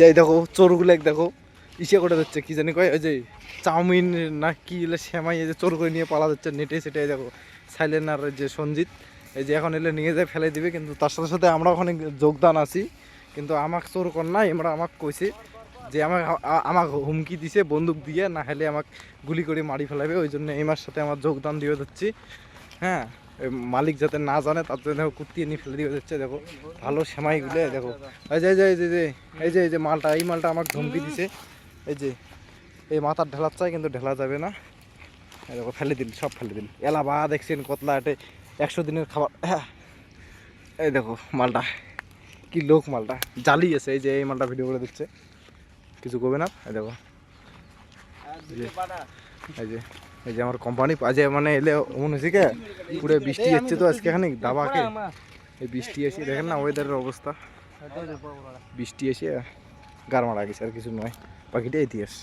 এই দেখো চোরগুলো দেখো ইসে করে যাচ্ছে কি জানি কয় ওই যে চাউমিন না কি শ্যামাই এই যে চোর করে নিয়ে পালা যাচ্ছে নেটে সেটাই দেখো সাইলেন আর যে সঞ্জিত এই যে এখন এলে নিয়ে যায় ফেলে দিবে কিন্তু তার সাথে সাথে আমরা ওখানে যোগদান আছি কিন্তু আমাকে চোর কর নাই আমরা আমাকে কইছে যে আমাকে হুমকি দিছে বন্দুক দিয়ে না হলে আমাকে গুলি করে মারি ফেলাবে ওই জন্য এই মার সাথে আমার যোগদান দিয়ে যাচ্ছি হ্যাঁ মালিক যাতে না জানে তার জন্য দেখো কুত্তিয়ে নিয়ে ফেলে দিয়ে যাচ্ছে দেখো ভালো সেমাইগুলো দেখো এই যে এই যে মালটা এই মালটা আমাকে ধমকি দিছে এই যে এই মাথার ঢেলার চাই কিন্তু ঢেলা যাবে না এই দেখো ফেলে দিন সব ফেলে দিন এলা বা দেখছেন কতলা এটে 100 দিনের খাবার হ্যাঁ এই দেখো মালটা কি লোক মালটা জালি আছে এই যে এই মালটা ভিডিও করে দিচ্ছে কিছু করবে না এই দেখো এই যে আমার কোম্পানি আজ মানে এলে মনে হয়েছে কে পুরো বৃষ্টি হচ্ছে তো আজকে খানিক দাবাকে এই বৃষ্টি এসে দেখেন না ওয়েদারের অবস্থা বৃষ্টি এসে গার মারা গেছে আর কিছু নয় বাকিটা ইতিহাস।